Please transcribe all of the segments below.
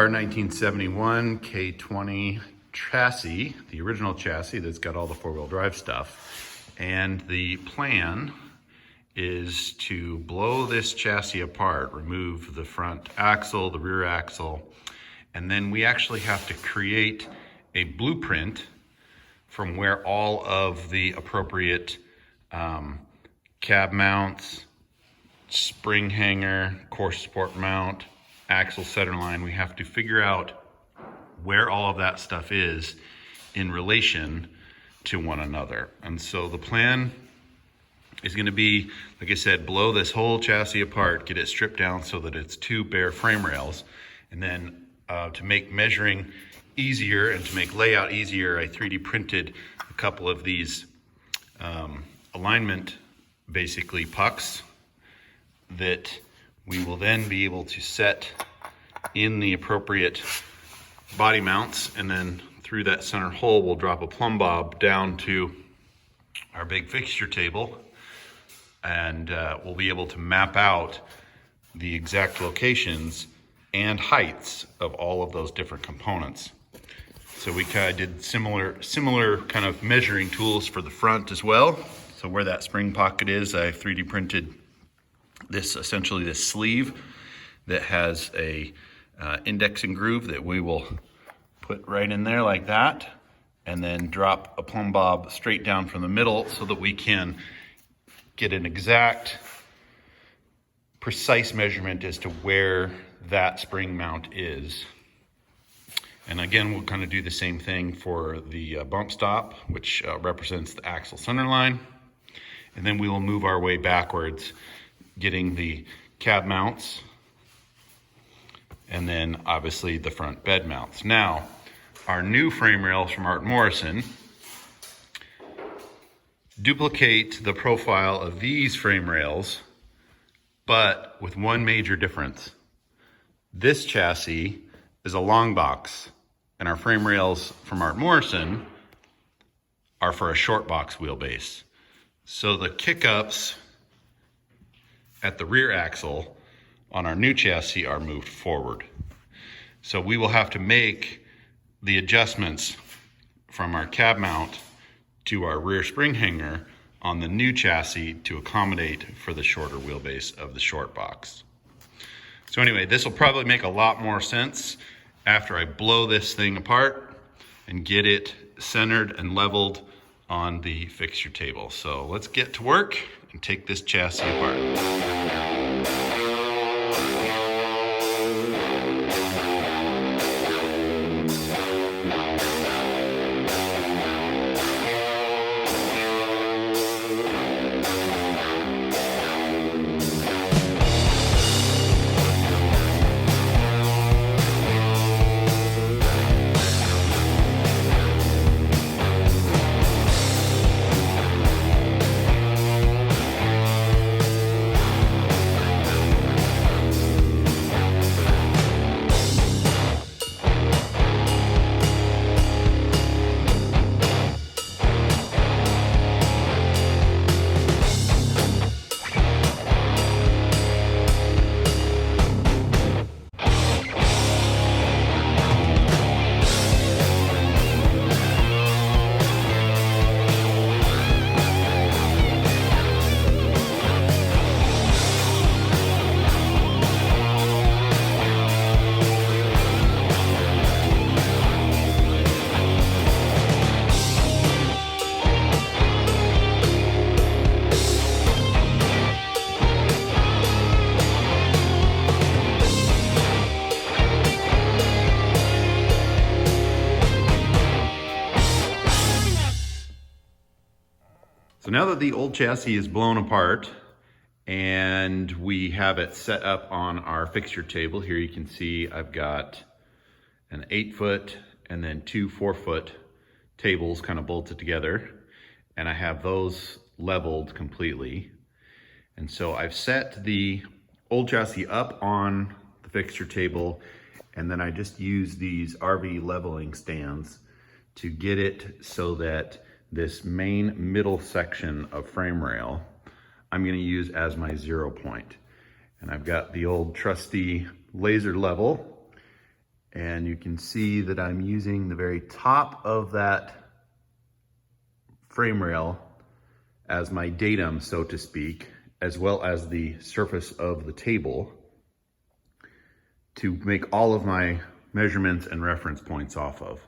our 1971 K20 chassis, the original chassis that's got all the four-wheel drive stuff. And the plan is to blow this chassis apart, remove the front axle, the rear axle, and then we actually have to create a blueprint from where all of the appropriate cab mounts, spring hanger, core support mount, axle centerline, we have to figure out where all of that stuff is in relation to one another. And so the plan is going to be, like I said, blow this whole chassis apart, get it stripped down so that it's two bare frame rails. And then to make measuring easier and to make layout easier, I 3D printed a couple of these alignment, basically pucks, that we will then be able to set in the appropriate body mounts, and then through that center hole we'll drop a plumb bob down to our big fixture table, and we'll be able to map out the exact locations and heights of all of those different components. So we kind of did similar kind of measuring tools for the front as well. So where that spring pocket is, I 3D printed this, essentially this sleeve that has a indexing groove that we will put right in there like that, and then drop a plumb bob straight down from the middle so that we can get an exact, precise measurement as to where that spring mount is. And again, we'll kind of do the same thing for the bump stop, which represents the axle center line. And then we will move our way backwards, getting the cab mounts, and then obviously the front bed mounts. Now, our new frame rails from Art Morrison duplicate the profile of these frame rails, but with one major difference. This chassis is a long box, and our frame rails from Art Morrison are for a short box wheelbase. So the kick-ups at the rear axle on our new chassis are moved forward. So we will have to make the adjustments from our cab mount to our rear spring hanger on the new chassis to accommodate for the shorter wheelbase of the short box. So anyway, this will probably make a lot more sense after I blow this thing apart and get it centered and leveled on the fixture table. So let's get to work and take this chassis apart. So now that the old chassis is blown apart and we have it set up on our fixture table, here you can see I've got an 8-foot and then two 4-foot tables kind of bolted together, and I have those leveled completely. And so I've set the old chassis up on the fixture table, and then I just use these RV leveling stands to get it so that this main middle section of frame rail I'm going to use as my 0 point. And I've got the old trusty laser level, And you can see that I'm using the very top of that frame rail as my datum, so to speak, as well as the surface of the table to make all of my measurements and reference points off of.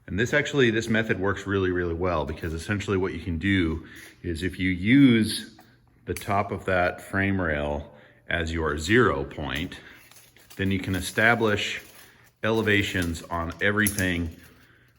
And this method works really, really well, because essentially what you can do is if you use the top of that frame rail as your 0 point, then you can establish elevations on everything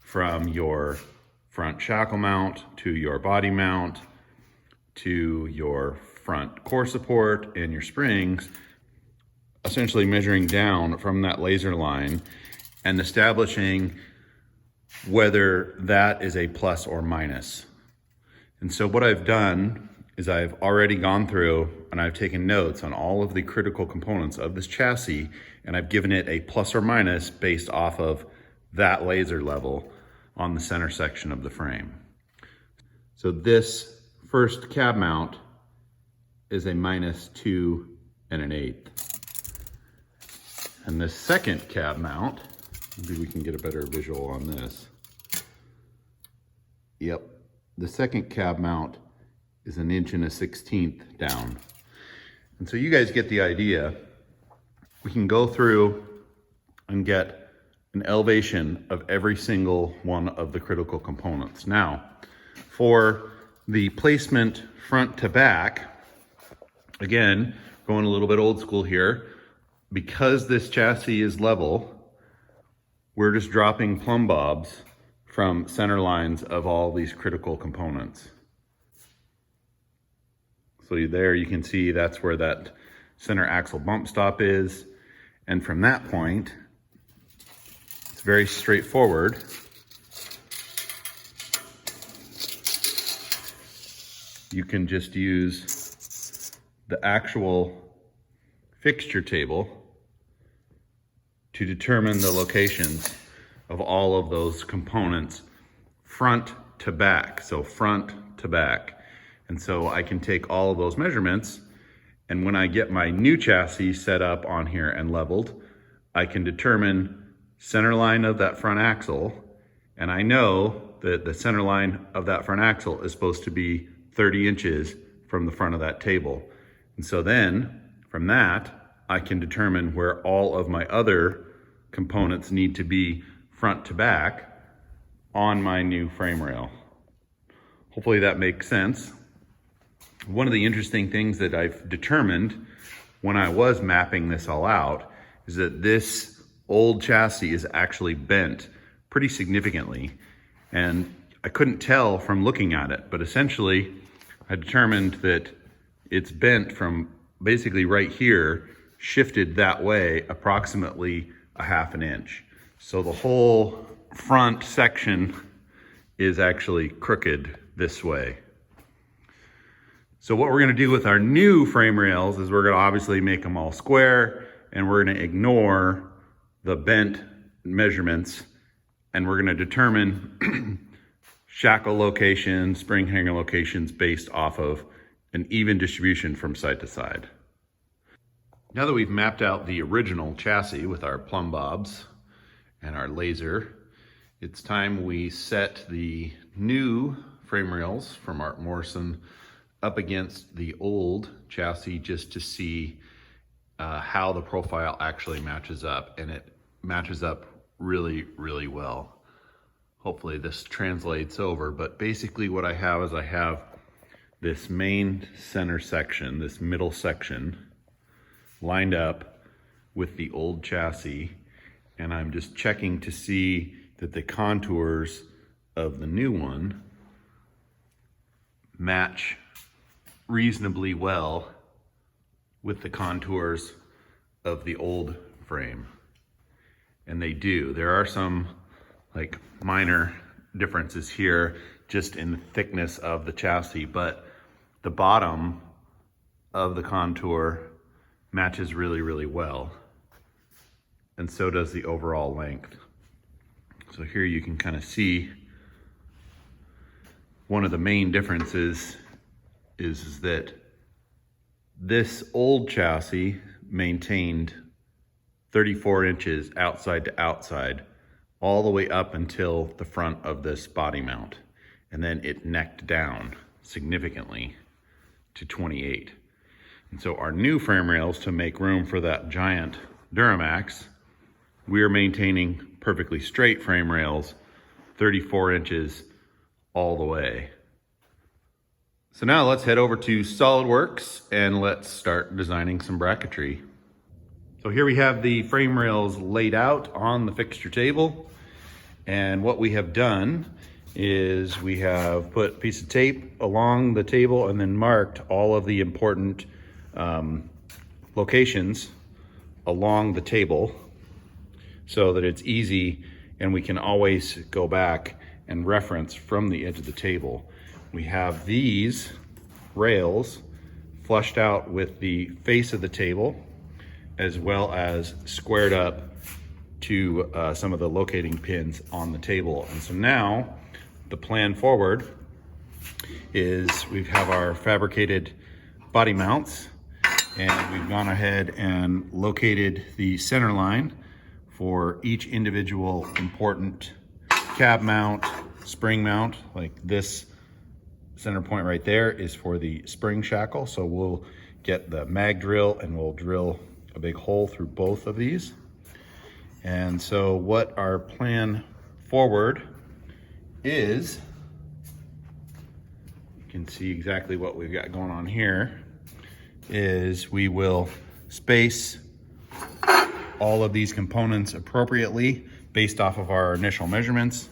from your front shackle mount to your body mount to your front core support and your springs, essentially measuring down from that laser line and establishing whether that is a plus or minus. And so what I've done is I've already gone through and I've taken notes on all of the critical components of this chassis, and I've given it a plus or minus based off of that laser level on the center section of the frame. So this first cab mount is a -2 1/8. And this second cab mount, maybe we can get a better visual on this. Yep, the second cab mount is 1 1/16 down. And so you guys get the idea. We can go through and get an elevation of every single one of the critical components. Now, for the placement front to back, again, going a little bit old school here, because this chassis is level, we're just dropping plumb bobs from center lines of all these critical components. So there you can see that's where that center axle bump stop is. And from that point, it's very straightforward. You can just use the actual fixture table to determine the locations of all of those components front to back. So front to back. And so I can take all of those measurements, and when I get my new chassis set up on here and leveled, I can determine center line of that front axle, and I know that the center line of that front axle is supposed to be 30 inches from the front of that table. And so then, from that, I can determine where all of my other components need to be front to back on my new frame rail. Hopefully that makes sense. One of the interesting things that I've determined when I was mapping this all out is that this old chassis is actually bent pretty significantly. And I couldn't tell from looking at it, but essentially I determined that it's bent from basically right here, shifted that way approximately 1/2 inch. So the whole front section is actually crooked this way. So what we're gonna do with our new frame rails is we're gonna obviously make them all square, and we're gonna ignore the bent measurements, and we're gonna determine shackle locations, spring hanger locations based off of an even distribution from side to side. Now that we've mapped out the original chassis with our plumb bobs and our laser, it's time we set the new frame rails from Art Morrison up against the old chassis just to see how the profile actually matches up, and it matches up really, really well. Hopefully this translates over, but basically what I have is I have this main center section, this middle section, lined up with the old chassis, and I'm just checking to see that the contours of the new one match reasonably well with the contours of the old frame. And they do. There are some like minor differences here just in the thickness of the chassis, but the bottom of the contour matches really, really well. And so does the overall length. So here you can kind of see one of the main differences is that this old chassis maintained 34 inches outside to outside, all the way up until the front of this body mount. And then it necked down significantly to 28. And so our new frame rails, to make room for that giant Duramax, we are maintaining perfectly straight frame rails, 34 inches all the way. So now let's head over to SolidWorks and let's start designing some bracketry. So here we have the frame rails laid out on the fixture table. And what we have done is we have put a piece of tape along the table and then marked all of the important locations along the table so that it's easy and we can always go back and reference from the edge of the table. We have these rails flushed out with the face of the table, as well as squared up to some of the locating pins on the table. And so now the plan forward is we have our fabricated body mounts, and we've gone ahead and located the center line for each individual important cab mount, spring mount. Like this center point right there is for the spring shackle. So we'll get the mag drill and we'll drill a big hole through both of these. And so what our plan forward is, you can see exactly what we've got going on here, is we will space all of these components appropriately based off of our initial measurements.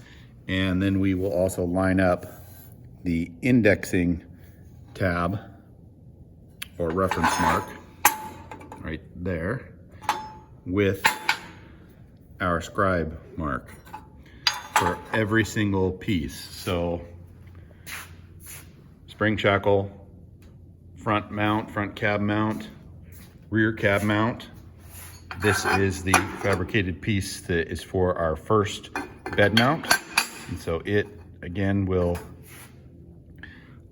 And then we will also line up the indexing tab or reference mark right there with our scribe mark for every single piece. So spring shackle, front mount, front cab mount, rear cab mount. This is the fabricated piece that is for our first bed mount. And so it, again, will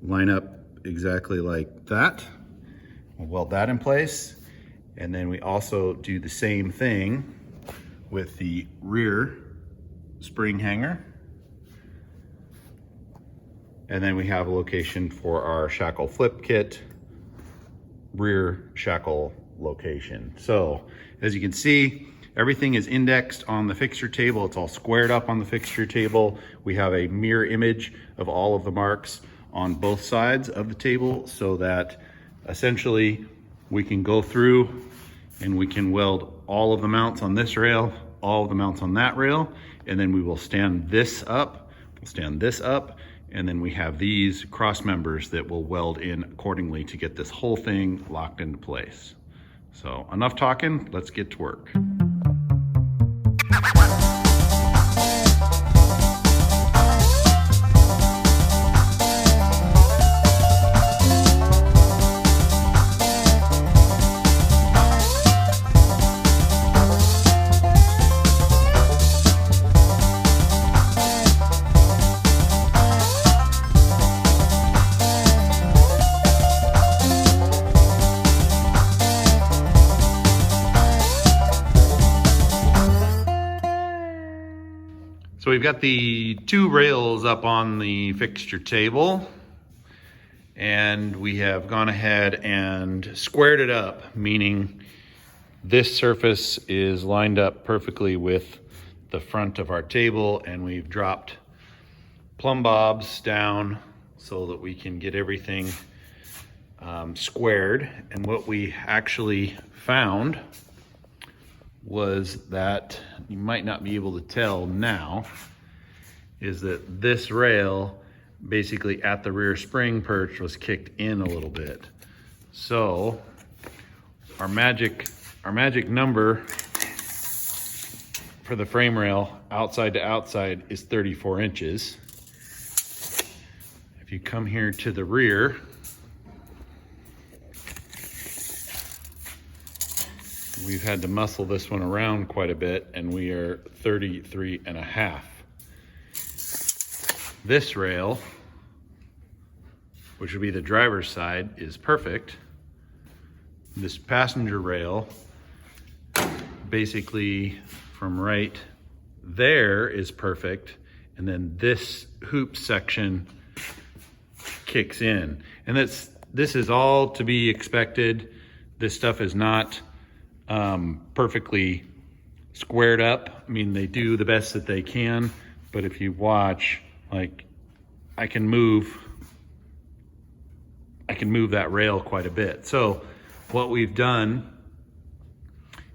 line up exactly like that. We'll weld that in place. And then we also do the same thing with the rear spring hanger. And then we have a location for our shackle flip kit, rear shackle location. So as you can see, everything is indexed on the fixture table. It's all squared up on the fixture table. We have a mirror image of all of the marks on both sides of the table so that essentially we can go through and we can weld all of the mounts on this rail, all of the mounts on that rail, and then we will stand this up, and then we have these cross members that will weld in accordingly to get this whole thing locked into place. So enough talking, let's get to work. So we've got the two rails up on the fixture table, and we have gone ahead and squared it up, meaning this surface is lined up perfectly with the front of our table, and we've dropped plumb bobs down so that we can get everything squared. And what we actually found was that, you might not be able to tell now, is that this rail basically at the rear spring perch was kicked in a little bit. So our magic number for the frame rail outside to outside is 34 inches. If you come here to the rear, we've had to muscle this one around quite a bit, and we are 33.5. This rail, which would be the driver's side, is perfect. This passenger rail basically from right there is perfect. And then this hoop section kicks in. And this is all to be expected. This stuff is not perfectly squared up. I mean, they do the best that they can, but if you watch, like, I can move that rail quite a bit. So what we've done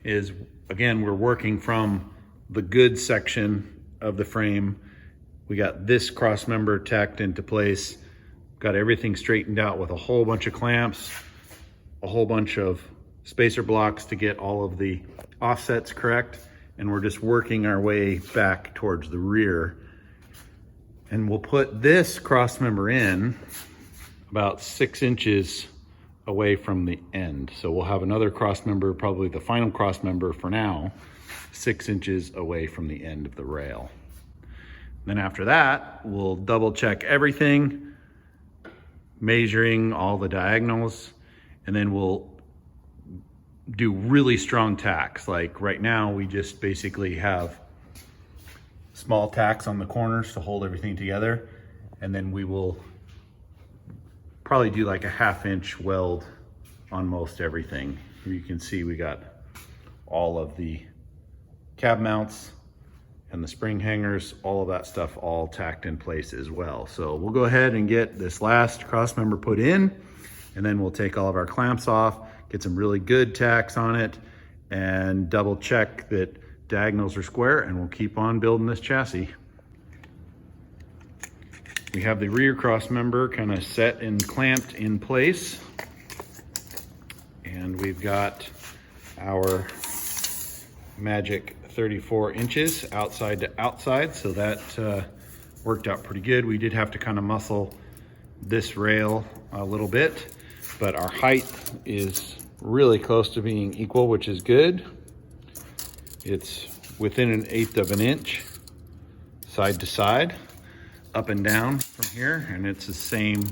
is, again, we're working from the good section of the frame. We got this cross member tacked into place, got everything straightened out with a whole bunch of clamps, a whole bunch of spacer blocks to get all of the offsets correct. And we're just working our way back towards the rear. And we'll put this cross member in about 6 inches away from the end. So we'll have another cross member, probably the final cross member for now, 6 inches away from the end of the rail. Then after that, we'll double check everything, measuring all the diagonals, and then we'll do really strong tacks. Like right now, we just basically have small tacks on the corners to hold everything together. And then we will probably do like a 1/2 inch weld on most everything. Here you can see we got all of the cab mounts and the spring hangers, all of that stuff all tacked in place as well. So we'll go ahead and get this last cross member put in, and then we'll take all of our clamps off, get some really good tacks on it, and double check that diagonals are square, and we'll keep on building this chassis. We have the rear cross member kind of set and clamped in place. And we've got our magic 34 inches outside to outside. So that worked out pretty good. We did have to kind of muscle this rail a little bit, but our height is really close to being equal, which is good. It's within 1/8 of an inch side to side, up and down from here, and it's the same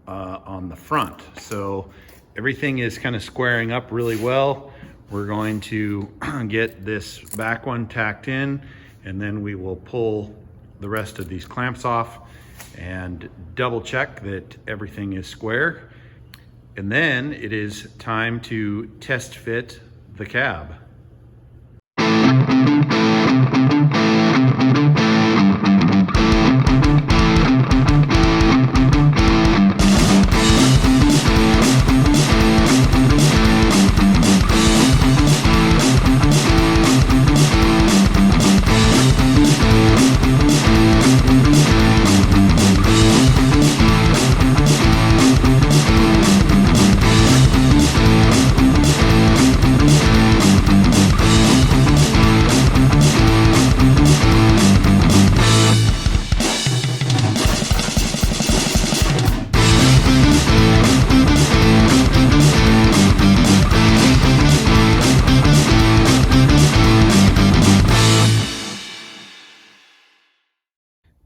on the front. So everything is kind of squaring up really well. We're going to get this back one tacked in, and then we will pull the rest of these clamps off and double check that everything is square. And then it is time to test fit the cab.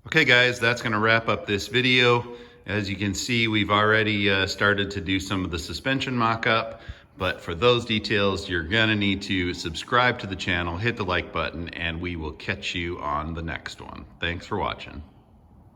Okay guys, that's gonna wrap up this video. As you can see, we've already started to do some of the suspension mock-up, but for those details, you're gonna need to subscribe to the channel, hit the like button, and we will catch you on the next one. Thanks for watching.